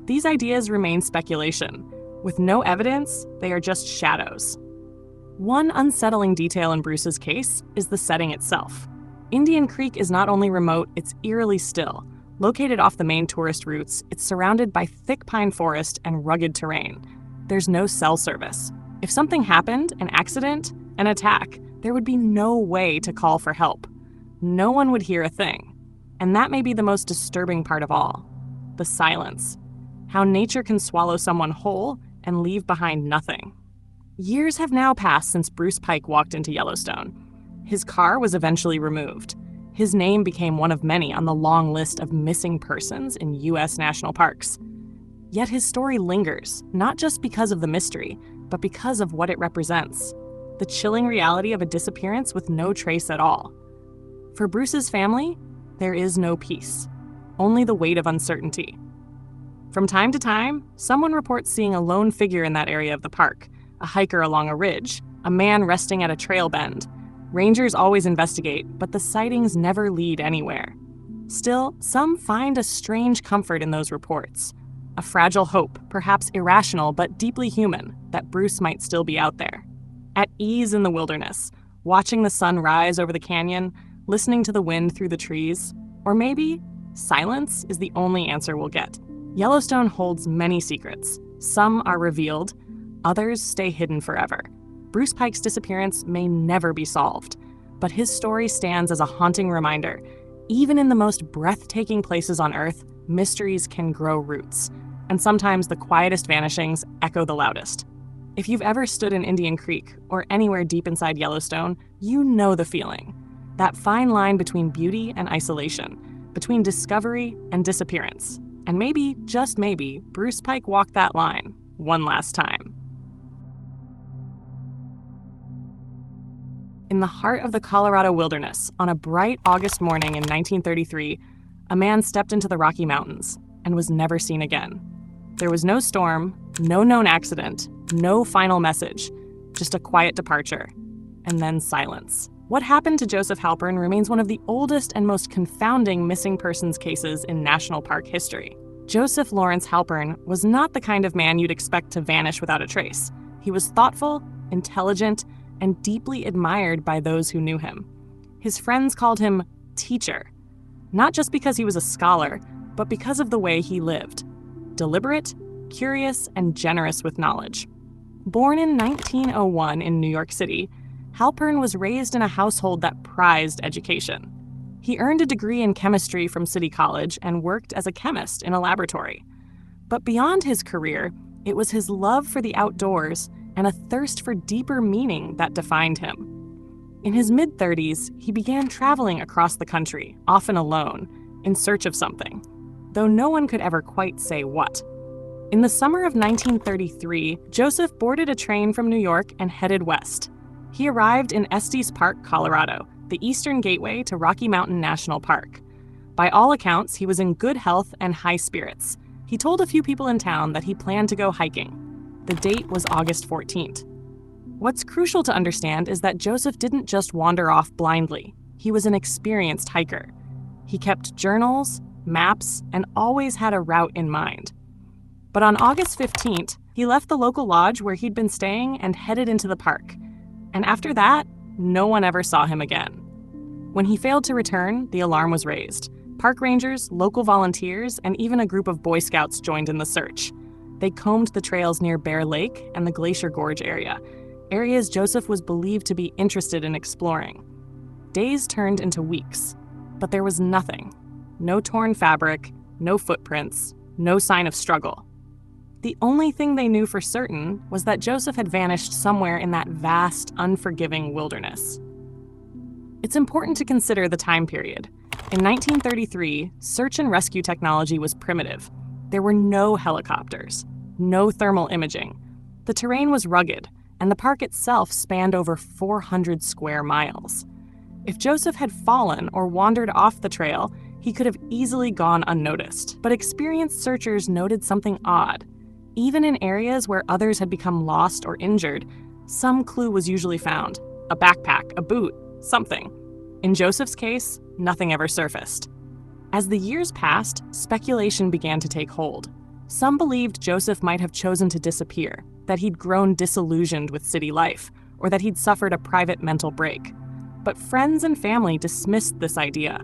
These ideas remain speculation. With no evidence, they are just shadows. One unsettling detail in Bruce's case is the setting itself. Indian Creek is not only remote, it's eerily still. Located off the main tourist routes, it's surrounded by thick pine forest and rugged terrain. There's no cell service. If something happened, an accident, an attack, there would be no way to call for help. No one would hear a thing. And that may be the most disturbing part of all. The silence. How nature can swallow someone whole and leave behind nothing. Years have now passed since Bruce Pike walked into Yellowstone. His car was eventually removed. His name became one of many on the long list of missing persons in U.S. national parks. Yet his story lingers, not just because of the mystery, but because of what it represents. The chilling reality of a disappearance with no trace at all. For Bruce's family, there is no peace, only the weight of uncertainty. From time to time, someone reports seeing a lone figure in that area of the park, a hiker along a ridge, a man resting at a trail bend. Rangers always investigate, but the sightings never lead anywhere. Still, some find a strange comfort in those reports. A fragile hope, perhaps irrational but deeply human, that Bruce might still be out there. At ease in the wilderness, watching the sun rise over the canyon, listening to the wind through the trees, or maybe silence is the only answer we'll get. Yellowstone holds many secrets. Some are revealed, others stay hidden forever. Bruce Pike's disappearance may never be solved, but his story stands as a haunting reminder. Even in the most breathtaking places on Earth, mysteries can grow roots, and sometimes the quietest vanishings echo the loudest. If you've ever stood in Indian Creek or anywhere deep inside Yellowstone, you know the feeling. That fine line between beauty and isolation, between discovery and disappearance. And maybe, just maybe, Bruce Pike walked that line one last time. In the heart of the Colorado wilderness, on a bright August morning in 1933, a man stepped into the Rocky Mountains and was never seen again. There was no storm, no known accident, no final message, just a quiet departure, and then silence. What happened to Joseph Halpern remains one of the oldest and most confounding missing persons cases in national park history. Joseph Lawrence Halpern was not the kind of man you'd expect to vanish without a trace. He was thoughtful, intelligent, and deeply admired by those who knew him. His friends called him Teacher, not just because he was a scholar, but because of the way he lived. Deliberate, curious, and generous with knowledge. Born in 1901 in New York City, Halpern was raised in a household that prized education. He earned a degree in chemistry from City College and worked as a chemist in a laboratory. But beyond his career, it was his love for the outdoors and a thirst for deeper meaning that defined him. In his mid-30s, he began traveling across the country, often alone, in search of something, though no one could ever quite say what. In the summer of 1933, Joseph boarded a train from New York and headed west. He arrived in Estes Park, Colorado, the eastern gateway to Rocky Mountain National Park. By all accounts, he was in good health and high spirits. He told a few people in town that he planned to go hiking. The date was August 14th. What's crucial to understand is that Joseph didn't just wander off blindly. He was an experienced hiker. He kept journals, maps, and always had a route in mind. But on August 15th, he left the local lodge where he'd been staying and headed into the park. And after that, no one ever saw him again. When he failed to return, the alarm was raised. Park rangers, local volunteers, and even a group of Boy Scouts joined in the search. They combed the trails near Bear Lake and the Glacier Gorge area, areas Joseph was believed to be interested in exploring. Days turned into weeks, but there was nothing. No torn fabric, no footprints, no sign of struggle. The only thing they knew for certain was that Joseph had vanished somewhere in that vast, unforgiving wilderness. It's important to consider the time period. In 1933, search and rescue technology was primitive. There were no helicopters, no thermal imaging. The terrain was rugged, and the park itself spanned over 400 square miles. If Joseph had fallen or wandered off the trail, he could have easily gone unnoticed. But experienced searchers noted something odd. Even in areas where others had become lost or injured, some clue was usually found. A backpack, a boot, something. In Joseph's case, nothing ever surfaced. As the years passed, speculation began to take hold. Some believed Joseph might have chosen to disappear, that he'd grown disillusioned with city life, or that he'd suffered a private mental break. But friends and family dismissed this idea.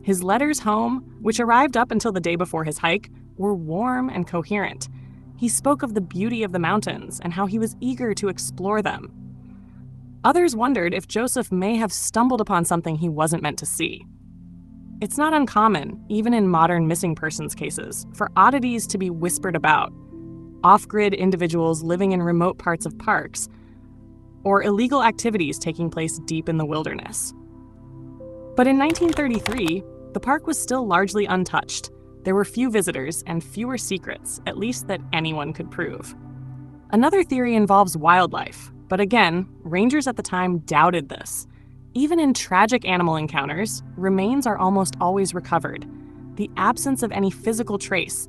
His letters home, which arrived up until the day before his hike, were warm and coherent. He spoke of the beauty of the mountains and how he was eager to explore them. Others wondered if Joseph may have stumbled upon something he wasn't meant to see. It's not uncommon, even in modern missing persons cases, for oddities to be whispered about. Off-grid individuals living in remote parts of parks, or illegal activities taking place deep in the wilderness. But in 1933, the park was still largely untouched. There were few visitors and fewer secrets, at least that anyone could prove. Another theory involves wildlife, but again, rangers at the time doubted this. Even in tragic animal encounters, remains are almost always recovered. The absence of any physical trace,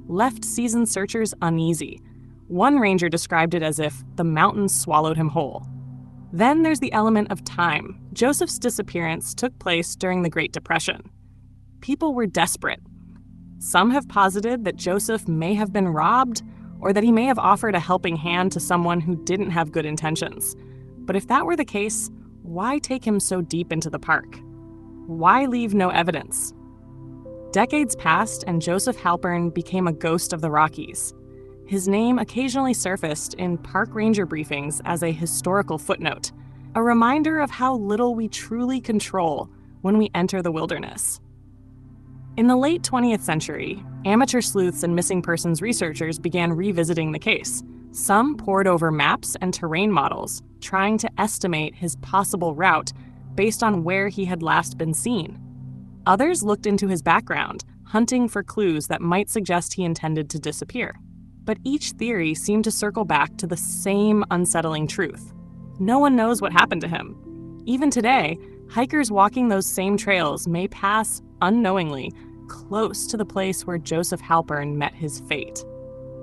left seasoned searchers uneasy. One ranger described it as if the mountains swallowed him whole. Then there's the element of time. Joseph's disappearance took place during the Great Depression. People were desperate. Some have posited that Joseph may have been robbed, or that he may have offered a helping hand to someone who didn't have good intentions. But if that were the case, why take him so deep into the park? Why leave no evidence? Decades passed, and Joseph Halpern became a ghost of the Rockies. His name occasionally surfaced in park ranger briefings as a historical footnote, a reminder of how little we truly control when we enter the wilderness. In the late 20th century, amateur sleuths and missing persons researchers began revisiting the case. Some pored over maps and terrain models, trying to estimate his possible route based on where he had last been seen. Others looked into his background, hunting for clues that might suggest he intended to disappear. But each theory seemed to circle back to the same unsettling truth. No one knows what happened to him. Even today, hikers walking those same trails may pass, unknowingly, close to the place where Joseph Halpern met his fate.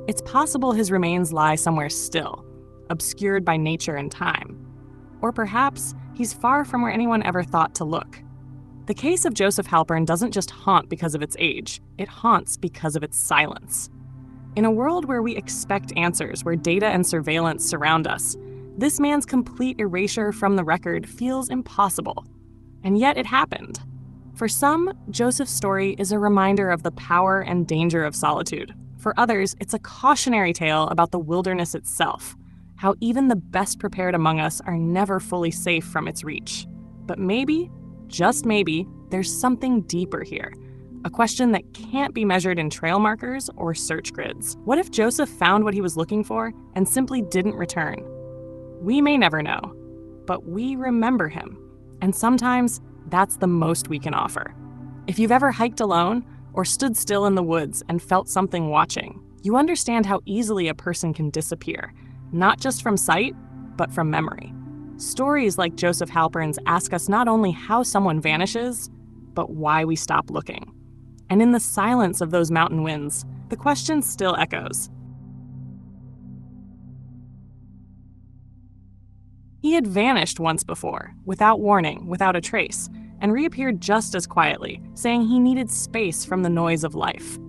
It's possible his remains lie somewhere still, obscured by nature and time. Or perhaps he's far from where anyone ever thought to look. The case of Joseph Halpern doesn't just haunt because of its age, it haunts because of its silence. In a world where we expect answers, where data and surveillance surround us, this man's complete erasure from the record feels impossible. And yet it happened. For some, Joseph's story is a reminder of the power and danger of solitude. For others, it's a cautionary tale about the wilderness itself, how even the best prepared among us are never fully safe from its reach. But maybe, just maybe, there's something deeper here. A question that can't be measured in trail markers or search grids. What if Joseph found what he was looking for and simply didn't return? We may never know, but we remember him. And sometimes that's the most we can offer. If you've ever hiked alone or stood still in the woods and felt something watching, you understand how easily a person can disappear, not just from sight, but from memory. Stories like Joseph Halpern's ask us not only how someone vanishes, but why we stop looking. And in the silence of those mountain winds, the question still echoes. He had vanished once before, without warning, without a trace, and reappeared just as quietly, saying he needed space from the noise of life.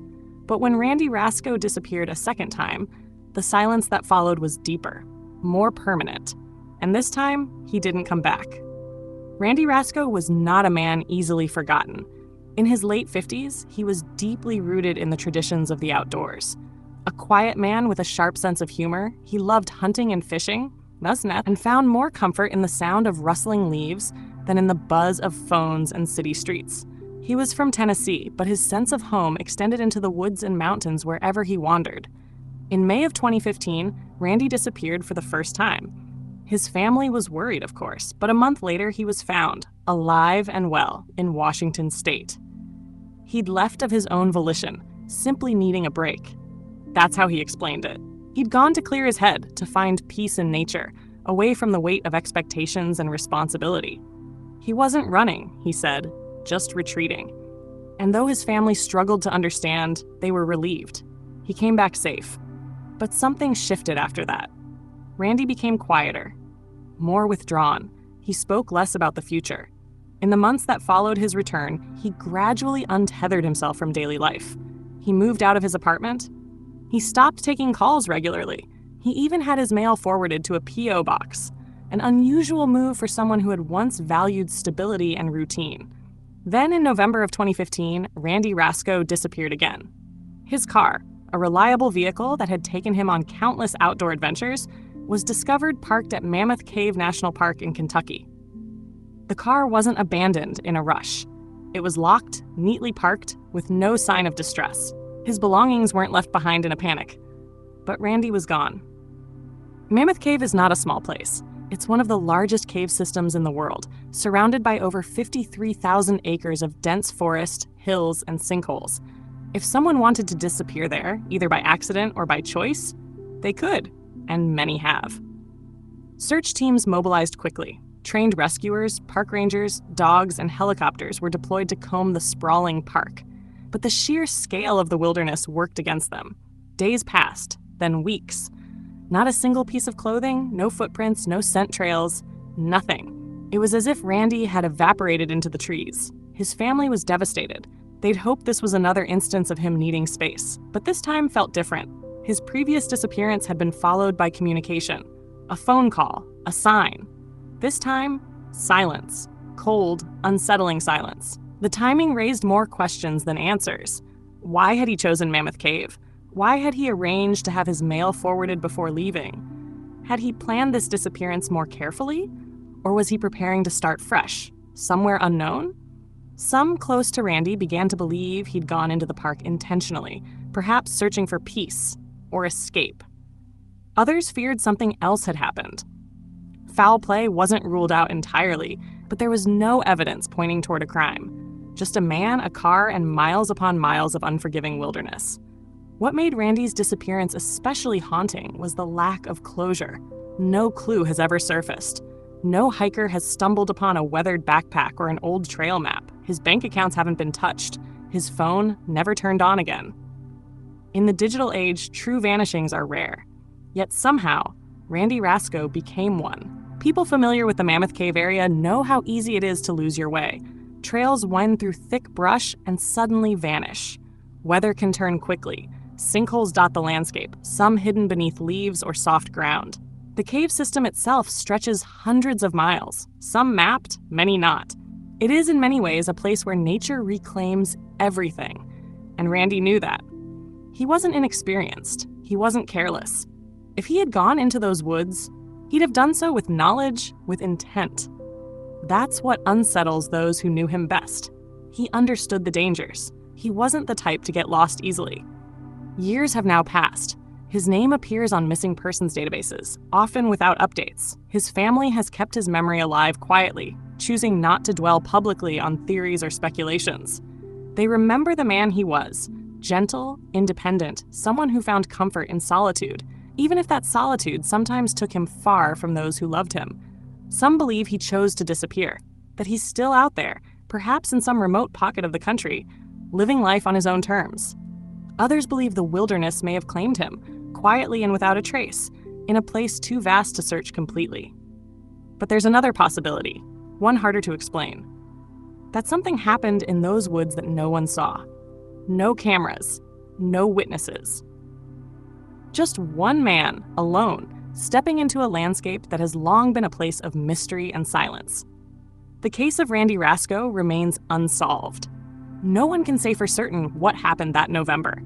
But when Randy Rascoe disappeared a second time, the silence that followed was deeper, more permanent. And this time, he didn't come back. Randy Rascoe was not a man easily forgotten. In his late 50s, he was deeply rooted in the traditions of the outdoors. A quiet man with a sharp sense of humor, he loved hunting and fishing, and found more comfort in the sound of rustling leaves than in the buzz of phones and city streets. He was from Tennessee, but his sense of home extended into the woods and mountains wherever he wandered. In May of 2015, Randy disappeared for the first time. His family was worried, of course, but a month later he was found, alive and well, in Washington state. He'd left of his own volition, simply needing a break. That's how he explained it. He'd gone to clear his head, to find peace in nature, away from the weight of expectations and responsibility. He wasn't running, he said, just retreating. And though his family struggled to understand, they were relieved. He came back safe. But something shifted after that. Randy became quieter, more withdrawn. He spoke less about the future. In the months that followed his return, he gradually untethered himself from daily life. He moved out of his apartment. He stopped taking calls regularly. He even had his mail forwarded to a P.O. box, an unusual move for someone who had once valued stability and routine. Then in November of 2015, Randy Rascoe disappeared again. His car, a reliable vehicle that had taken him on countless outdoor adventures, was discovered parked at Mammoth Cave National Park in Kentucky. The car wasn't abandoned in a rush. It was locked, neatly parked, with no sign of distress. His belongings weren't left behind in a panic. But Randy was gone. Mammoth Cave is not a small place. It's one of the largest cave systems in the world, surrounded by over 53,000 acres of dense forest, hills, and sinkholes. If someone wanted to disappear there, either by accident or by choice, they could, and many have. Search teams mobilized quickly. Trained rescuers, park rangers, dogs, and helicopters were deployed to comb the sprawling park. But the sheer scale of the wilderness worked against them. Days passed, then weeks. Not a single piece of clothing, no footprints, no scent trails, nothing. It was as if Randy had evaporated into the trees. His family was devastated. They'd hoped this was another instance of him needing space, but this time felt different. His previous disappearance had been followed by communication. A phone call, a sign. This time, silence. Cold, unsettling silence. The timing raised more questions than answers. Why had he chosen Mammoth Cave? Why had he arranged to have his mail forwarded before leaving? Had he planned this disappearance more carefully? Or was he preparing to start fresh, somewhere unknown? Some close to Randy began to believe he'd gone into the park intentionally, perhaps searching for peace or escape. Others feared something else had happened. Foul play wasn't ruled out entirely, but there was no evidence pointing toward a crime. Just a man, a car, and miles upon miles of unforgiving wilderness. What made Randy's disappearance especially haunting was the lack of closure. No clue has ever surfaced. No hiker has stumbled upon a weathered backpack or an old trail map. His bank accounts haven't been touched. His phone never turned on again. In the digital age, true vanishings are rare. Yet somehow, Randy Rascoe became one. People familiar with the Mammoth Cave area know how easy it is to lose your way. Trails wind through thick brush and suddenly vanish. Weather can turn quickly. Sinkholes dot the landscape, some hidden beneath leaves or soft ground. The cave system itself stretches hundreds of miles, some mapped, many not. It is in many ways a place where nature reclaims everything, and Randy knew that. He wasn't inexperienced. He wasn't careless. If he had gone into those woods, he'd have done so with knowledge, with intent. That's what unsettles those who knew him best. He understood the dangers. He wasn't the type to get lost easily. Years have now passed. His name appears on missing persons databases, often without updates. His family has kept his memory alive quietly, choosing not to dwell publicly on theories or speculations. They remember the man he was, gentle, independent, someone who found comfort in solitude, even if that solitude sometimes took him far from those who loved him. Some believe he chose to disappear, that he's still out there, perhaps in some remote pocket of the country, living life on his own terms. Others believe the wilderness may have claimed him, quietly and without a trace, in a place too vast to search completely. But there's another possibility, one harder to explain. That something happened in those woods that no one saw. No cameras, no witnesses. Just one man, alone, stepping into a landscape that has long been a place of mystery and silence. The case of Randy Rascoe remains unsolved. No one can say for certain what happened that November.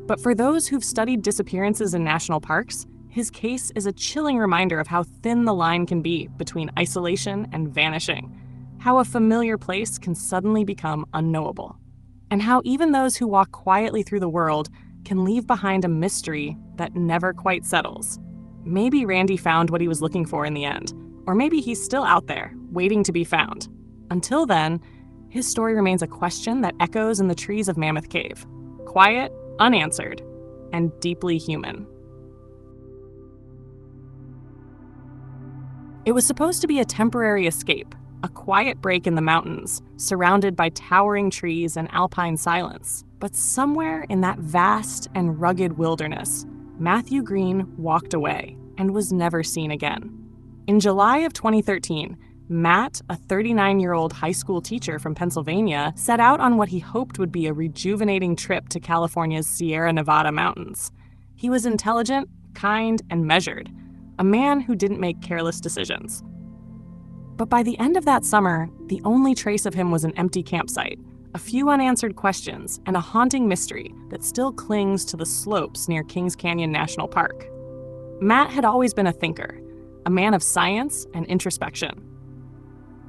But for those who've studied disappearances in national parks, his case is a chilling reminder of how thin the line can be between isolation and vanishing, how a familiar place can suddenly become unknowable, and how even those who walk quietly through the world can leave behind a mystery that never quite settles. Maybe Randy found what he was looking for in the end, or maybe he's still out there, waiting to be found. Until then, his story remains a question that echoes in the trees of Mammoth Cave, quiet, unanswered, and deeply human. It was supposed to be a temporary escape, a quiet break in the mountains, surrounded by towering trees and alpine silence. But somewhere in that vast and rugged wilderness, Matthew Green walked away and was never seen again. In July of 2013, Matt, a 39-year-old high school teacher from Pennsylvania, set out on what he hoped would be a rejuvenating trip to California's Sierra Nevada mountains. He was intelligent, kind, and measured, a man who didn't make careless decisions. But by the end of that summer, the only trace of him was an empty campsite, a few unanswered questions, and a haunting mystery that still clings to the slopes near Kings Canyon National Park. Matt had always been a thinker, a man of science and introspection.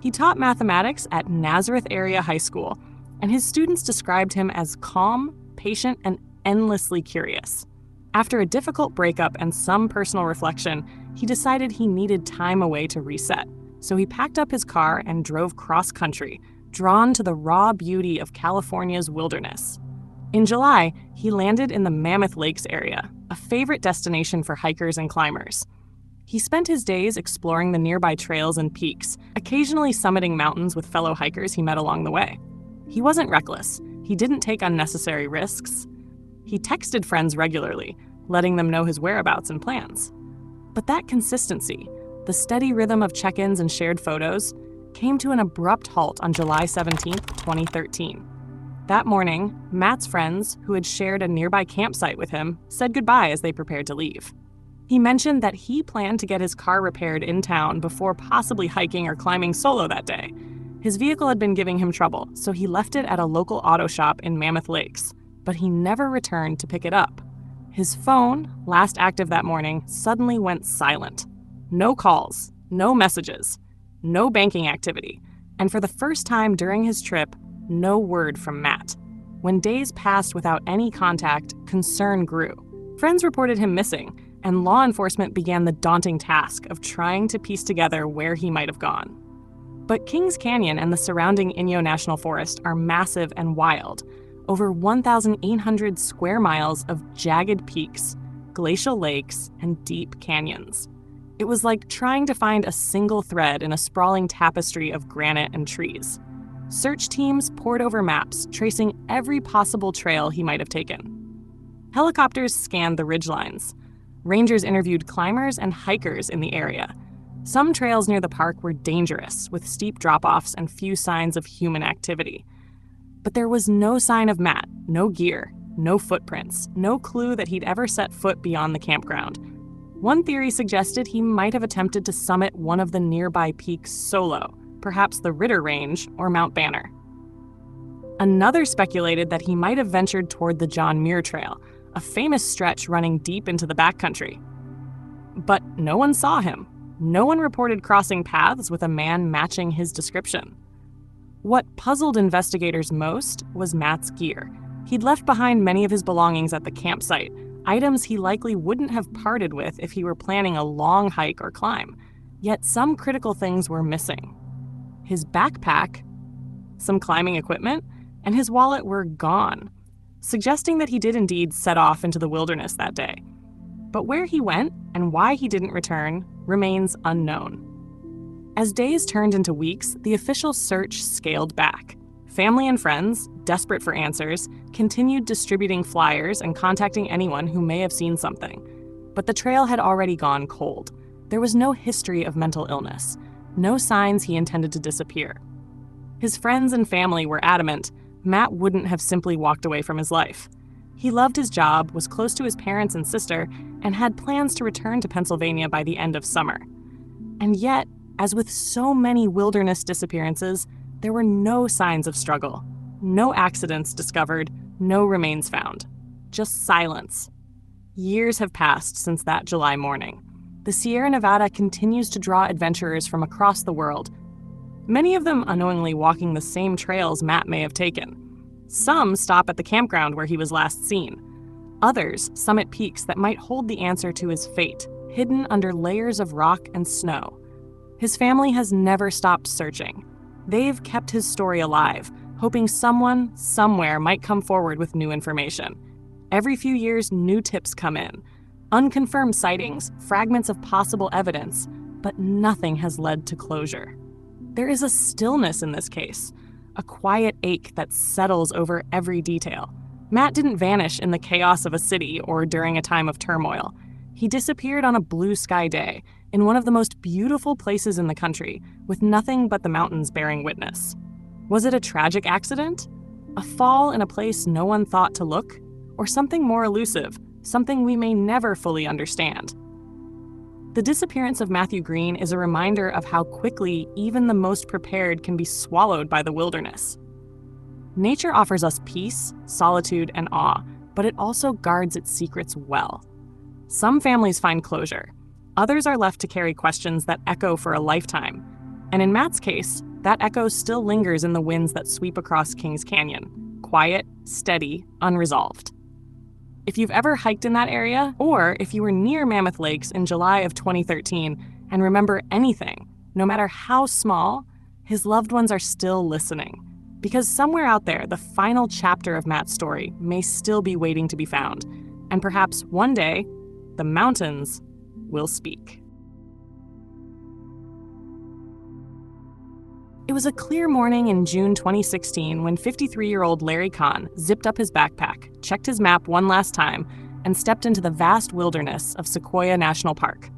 He taught mathematics at Nazareth Area High School, and his students described him as calm, patient, and endlessly curious. After a difficult breakup and some personal reflection, he decided he needed time away to reset. So he packed up his car and drove cross-country, drawn to the raw beauty of California's wilderness. In July, he landed in the Mammoth Lakes area, a favorite destination for hikers and climbers. He spent his days exploring the nearby trails and peaks, occasionally summiting mountains with fellow hikers he met along the way. He wasn't reckless. He didn't take unnecessary risks. He texted friends regularly, letting them know his whereabouts and plans. But that consistency, the steady rhythm of check-ins and shared photos, came to an abrupt halt on July 17, 2013. That morning, Matt's friends, who had shared a nearby campsite with him, said goodbye as they prepared to leave. He mentioned that he planned to get his car repaired in town before possibly hiking or climbing solo that day. His vehicle had been giving him trouble, so he left it at a local auto shop in Mammoth Lakes, but he never returned to pick it up. His phone, last active that morning, suddenly went silent. No calls, no messages, no banking activity, and for the first time during his trip, no word from Matt. When days passed without any contact, concern grew. Friends reported him missing, and law enforcement began the daunting task of trying to piece together where he might have gone. But Kings Canyon and the surrounding Inyo National Forest are massive and wild, over 1,800 square miles of jagged peaks, glacial lakes, and deep canyons. It was like trying to find a single thread in a sprawling tapestry of granite and trees. Search teams pored over maps, tracing every possible trail he might have taken. Helicopters scanned the ridgelines. Rangers interviewed climbers and hikers in the area. Some trails near the park were dangerous, with steep drop-offs and few signs of human activity. But there was no sign of Matt, no gear, no footprints, no clue that he'd ever set foot beyond the campground. One theory suggested he might have attempted to summit one of the nearby peaks solo, perhaps the Ritter Range or Mount Banner. Another speculated that he might have ventured toward the John Muir Trail, a famous stretch running deep into the backcountry. But no one saw him. No one reported crossing paths with a man matching his description. What puzzled investigators most was Matt's gear. He'd left behind many of his belongings at the campsite, items he likely wouldn't have parted with if he were planning a long hike or climb. Yet some critical things were missing. His backpack, some climbing equipment, and his wallet were gone, suggesting that he did indeed set off into the wilderness that day. But where he went and why he didn't return remains unknown. As days turned into weeks, the official search scaled back. Family and friends, desperate for answers, continued distributing flyers and contacting anyone who may have seen something. But the trail had already gone cold. There was no history of mental illness, no signs he intended to disappear. His friends and family were adamant Matt wouldn't have simply walked away from his life. He loved his job, was close to his parents and sister, and had plans to return to Pennsylvania by the end of summer. And yet, as with so many wilderness disappearances, there were no signs of struggle, no accidents discovered, no remains found. Just silence. Years have passed since that July morning. The Sierra Nevada continues to draw adventurers from across the world, many of them unknowingly walking the same trails Matt may have taken. Some stop at the campground where he was last seen. Others summit peaks that might hold the answer to his fate, hidden under layers of rock and snow. His family has never stopped searching. They've kept his story alive, hoping someone, somewhere might come forward with new information. Every few years, new tips come in. Unconfirmed sightings, fragments of possible evidence, but nothing has led to closure. There is a stillness in this case, a quiet ache that settles over every detail. Matt didn't vanish in the chaos of a city or during a time of turmoil. He disappeared on a blue sky day, in one of the most beautiful places in the country, with nothing but the mountains bearing witness. Was it a tragic accident? A fall in a place no one thought to look? Or something more elusive, something we may never fully understand? The disappearance of Matthew Green is a reminder of how quickly even the most prepared can be swallowed by the wilderness. Nature offers us peace, solitude, and awe, but it also guards its secrets well. Some families find closure. Others are left to carry questions that echo for a lifetime. And in Matt's case, that echo still lingers in the winds that sweep across Kings Canyon. Quiet, steady, unresolved. If you've ever hiked in that area, or if you were near Mammoth Lakes in July of 2013 and remember anything, no matter how small, his loved ones are still listening. Because somewhere out there, the final chapter of Matt's story may still be waiting to be found. And perhaps one day, the mountains will speak. It was a clear morning in June 2016 when 53-year-old Larry Conn zipped up his backpack, checked his map one last time, and stepped into the vast wilderness of Sequoia National Park.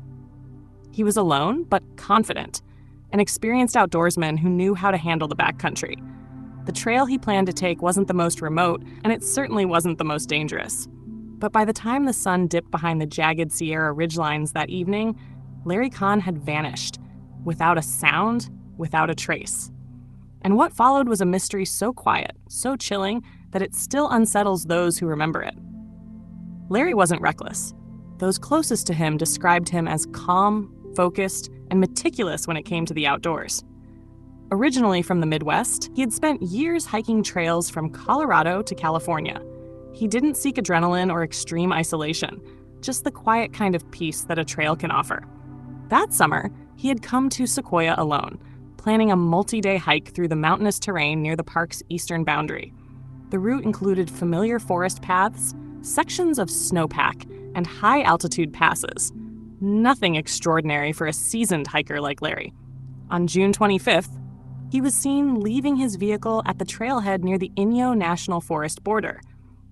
He was alone, but confident, an experienced outdoorsman who knew how to handle the backcountry. The trail he planned to take wasn't the most remote, and it certainly wasn't the most dangerous. But by the time the sun dipped behind the jagged Sierra ridgelines that evening, Larry Conn had vanished, without a sound, without a trace. And what followed was a mystery so quiet, so chilling, that it still unsettles those who remember it. Larry wasn't reckless. Those closest to him described him as calm, focused, and meticulous when it came to the outdoors. Originally from the Midwest, he had spent years hiking trails from Colorado to California. He didn't seek adrenaline or extreme isolation, just the quiet kind of peace that a trail can offer. That summer, he had come to Sequoia alone, planning a multi-day hike through the mountainous terrain near the park's eastern boundary. The route included familiar forest paths, sections of snowpack, and high-altitude passes. Nothing extraordinary for a seasoned hiker like Larry. On June 25th, he was seen leaving his vehicle at the trailhead near the Inyo National Forest border.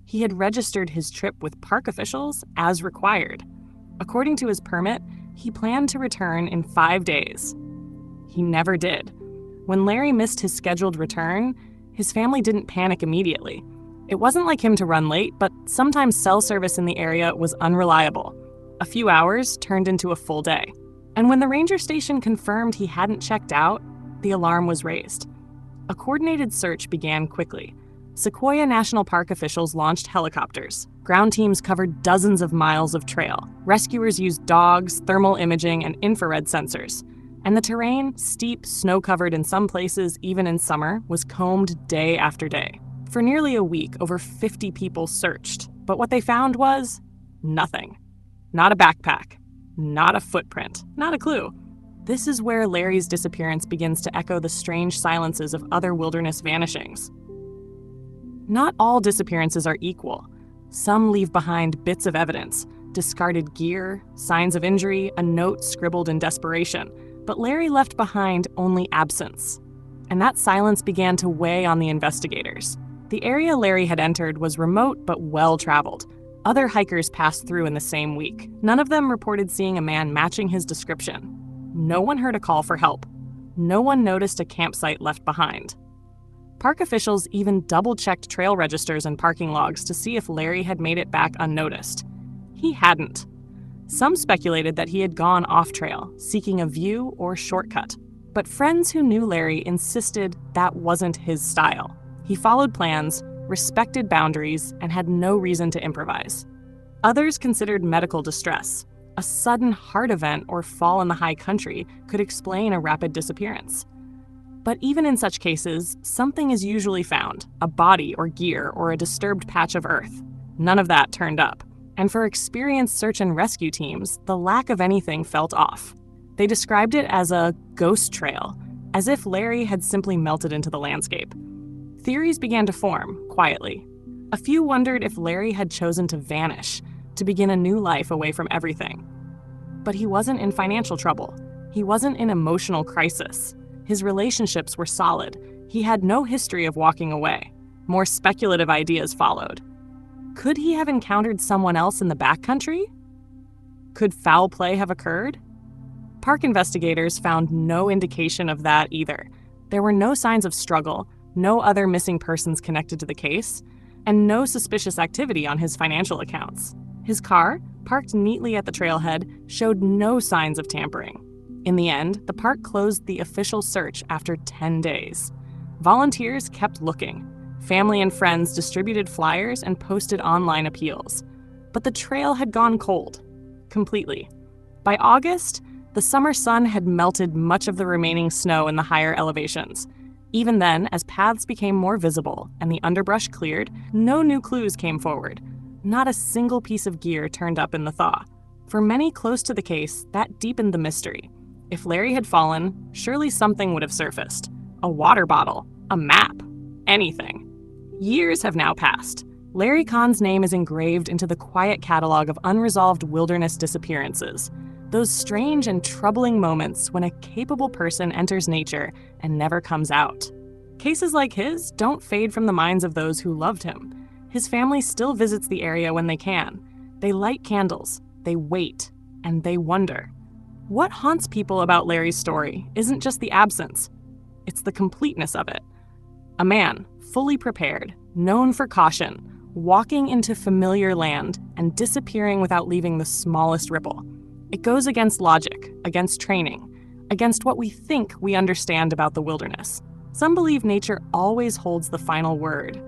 He had registered his trip with park officials as required. According to his permit, He planned to return in 5 days. He never did. When Larry missed his scheduled return, his family didn't panic immediately. It wasn't like him to run late, but sometimes cell service in the area was unreliable. A few hours turned into a full day. And when the ranger station confirmed he hadn't checked out, the alarm was raised. A coordinated search began quickly. Sequoia National Park officials launched helicopters. Ground teams covered dozens of miles of trail. Rescuers used dogs, thermal imaging, and infrared sensors. And the terrain, steep, snow-covered in some places, even in summer, was combed day after day. For nearly a week, over 50 people searched, but what they found was nothing. Not a backpack, not a footprint, not a clue. This is where Larry's disappearance begins to echo the strange silences of other wilderness vanishings. Not all disappearances are equal. Some leave behind bits of evidence, discarded gear, signs of injury, a note scribbled in desperation. But Larry left behind only absence. And that silence began to weigh on the investigators. The area Larry had entered was remote but well-traveled. Other hikers passed through in the same week. None of them reported seeing a man matching his description. No one heard a call for help. No one noticed a campsite left behind. Park officials even double-checked trail registers and parking logs to see if Larry had made it back unnoticed. He hadn't. Some speculated that he had gone off-trail, seeking a view or shortcut. But friends who knew Larry insisted that wasn't his style. He followed plans, respected boundaries, and had no reason to improvise. Others considered medical distress. A sudden heart event or fall in the high country could explain a rapid disappearance. But even in such cases, something is usually found, a body or gear or a disturbed patch of earth. None of that turned up. And for experienced search and rescue teams, the lack of anything felt off. They described it as a ghost trail, as if Larry had simply melted into the landscape. Theories began to form, quietly. A few wondered if Larry had chosen to vanish, to begin a new life away from everything. But he wasn't in financial trouble. He wasn't in emotional crisis. His relationships were solid. He had no history of walking away. More speculative ideas followed. Could he have encountered someone else in the backcountry? Could foul play have occurred? Park investigators found no indication of that either. There were no signs of struggle, no other missing persons connected to the case, and no suspicious activity on his financial accounts. His car, parked neatly at the trailhead, showed no signs of tampering. In the end, the park closed the official search after 10 days. Volunteers kept looking. Family and friends distributed flyers and posted online appeals. But the trail had gone cold. Completely. By August, the summer sun had melted much of the remaining snow in the higher elevations. Even then, as paths became more visible and the underbrush cleared, no new clues came forward. Not a single piece of gear turned up in the thaw. For many close to the case, that deepened the mystery. If Larry had fallen, surely something would have surfaced. A water bottle, a map, anything. Years have now passed. Larry Conn's name is engraved into the quiet catalog of unresolved wilderness disappearances. Those strange and troubling moments when a capable person enters nature and never comes out. Cases like his don't fade from the minds of those who loved him. His family still visits the area when they can. They light candles, they wait, and they wonder. What haunts people about Larry's story isn't just the absence, it's the completeness of it. A man, fully prepared, known for caution, walking into familiar land and disappearing without leaving the smallest ripple. It goes against logic, against training, against what we think we understand about the wilderness. Some believe nature always holds the final word.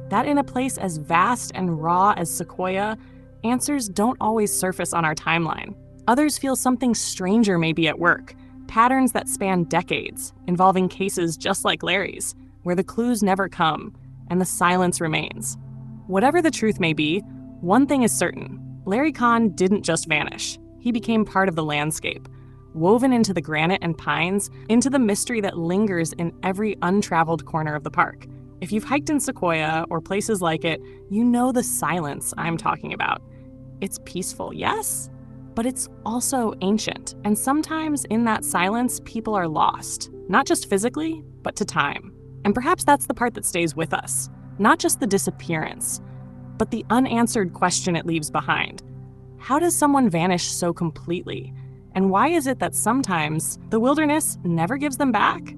That in a place as vast and raw as Sequoia, answers don't always surface on our timeline. Others feel something stranger may be at work, patterns that span decades, involving cases just like Larry's, where the clues never come, and the silence remains. Whatever the truth may be, one thing is certain. Larry Conn didn't just vanish. He became part of the landscape, woven into the granite and pines, into the mystery that lingers in every untraveled corner of the park. If you've hiked in Sequoia or places like it, you know the silence I'm talking about. It's peaceful, yes, but it's also ancient, and sometimes in that silence, people are lost, not just physically, but to time. And perhaps that's the part that stays with us, not just the disappearance, but the unanswered question it leaves behind. How does someone vanish so completely? And why is it that sometimes the wilderness never gives them back?